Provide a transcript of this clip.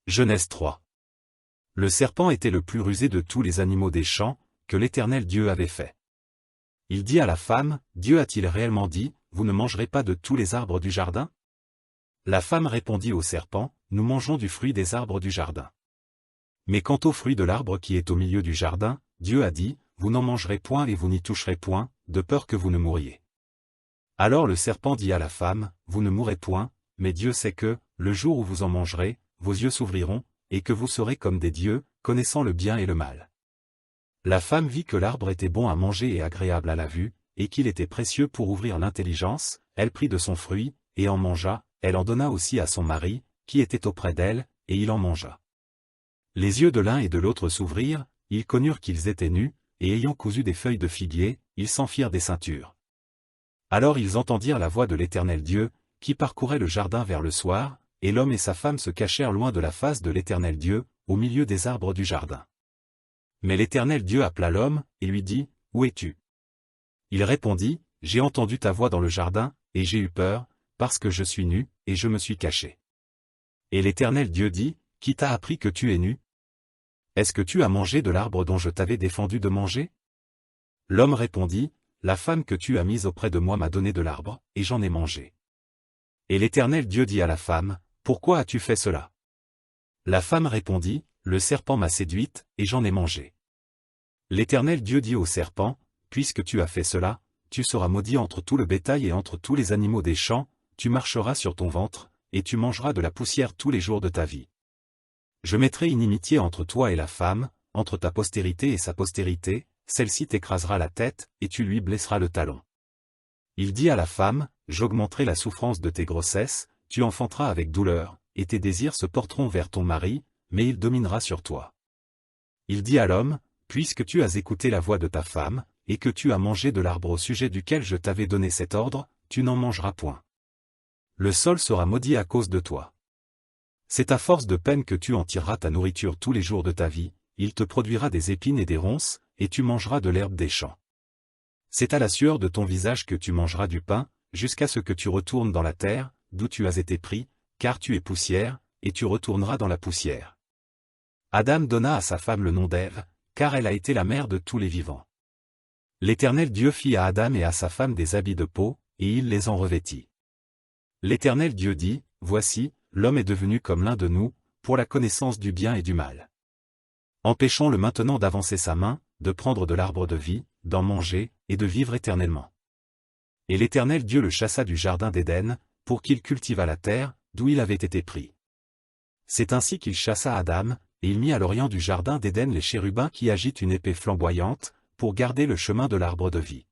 Genèse 3. Le serpent était le plus rusé de tous les animaux des champs, que l'Éternel Dieu avait fait. Il dit à la femme, Dieu a-t-il réellement dit, vous ne mangerez pas de tous les arbres du jardin? La femme répondit au serpent, nous mangeons du fruit des arbres du jardin. Mais quant au fruit de l'arbre qui est au milieu du jardin, Dieu a dit, vous n'en mangerez point et vous n'y toucherez point, de peur que vous ne mouriez. Alors le serpent dit à la femme, vous ne mourrez point, mais Dieu sait que, le jour où vous en mangerez, vos yeux s'ouvriront, et que vous serez comme des dieux, connaissant le bien et le mal. La femme vit que l'arbre était bon à manger et agréable à la vue, et qu'il était précieux pour ouvrir l'intelligence, elle prit de son fruit, et en mangea, elle en donna aussi à son mari, qui était auprès d'elle, et il en mangea. Les yeux de l'un et de l'autre s'ouvrirent, ils connurent qu'ils étaient nus, et ayant cousu des feuilles de figuier, ils s'en firent des ceintures. Alors ils entendirent la voix de l'Éternel Dieu, qui parcourait le jardin vers le soir, et l'homme et sa femme se cachèrent loin de la face de l'Éternel Dieu, au milieu des arbres du jardin. Mais l'Éternel Dieu appela l'homme, et lui dit, où es-tu? Il répondit, j'ai entendu ta voix dans le jardin, et j'ai eu peur, parce que je suis nu, et je me suis caché. Et l'Éternel Dieu dit, qui t'a appris que tu es nu? Est-ce que tu as mangé de l'arbre dont je t'avais défendu de manger? L'homme répondit, la femme que tu as mise auprès de moi m'a donné de l'arbre, et j'en ai mangé. Et l'Éternel Dieu dit à la femme, pourquoi as-tu fait cela? La femme répondit, le serpent m'a séduite, et j'en ai mangé. L'Éternel Dieu dit au serpent, puisque tu as fait cela, tu seras maudit entre tout le bétail et entre tous les animaux des champs, tu marcheras sur ton ventre, et tu mangeras de la poussière tous les jours de ta vie. Je mettrai inimitié entre toi et la femme, entre ta postérité et sa postérité, celle-ci t'écrasera la tête, et tu lui blesseras le talon. Il dit à la femme, j'augmenterai la souffrance de tes grossesses, tu enfanteras avec douleur, et tes désirs se porteront vers ton mari, mais il dominera sur toi. Il dit à l'homme, puisque tu as écouté la voix de ta femme, et que tu as mangé de l'arbre au sujet duquel je t'avais donné cet ordre, tu n'en mangeras point. Le sol sera maudit à cause de toi. C'est à force de peine que tu en tireras ta nourriture tous les jours de ta vie, il te produira des épines et des ronces, et tu mangeras de l'herbe des champs. C'est à la sueur de ton visage que tu mangeras du pain, jusqu'à ce que tu retournes dans la terre, d'où tu as été pris, car tu es poussière, et tu retourneras dans la poussière. Adam donna à sa femme le nom d'Ève, car elle a été la mère de tous les vivants. L'Éternel Dieu fit à Adam et à sa femme des habits de peau, et il les en revêtit. L'Éternel Dieu dit, voici, l'homme est devenu comme l'un de nous, pour la connaissance du bien et du mal. Empêchons-le maintenant d'avancer sa main, de prendre de l'arbre de vie, d'en manger, et de vivre éternellement. Et l'Éternel Dieu le chassa du jardin d'Éden, pour qu'il cultivât la terre, d'où il avait été pris. C'est ainsi qu'il chassa Adam, et il mit à l'orient du jardin d'Éden les chérubins qui agitent une épée flamboyante, pour garder le chemin de l'arbre de vie.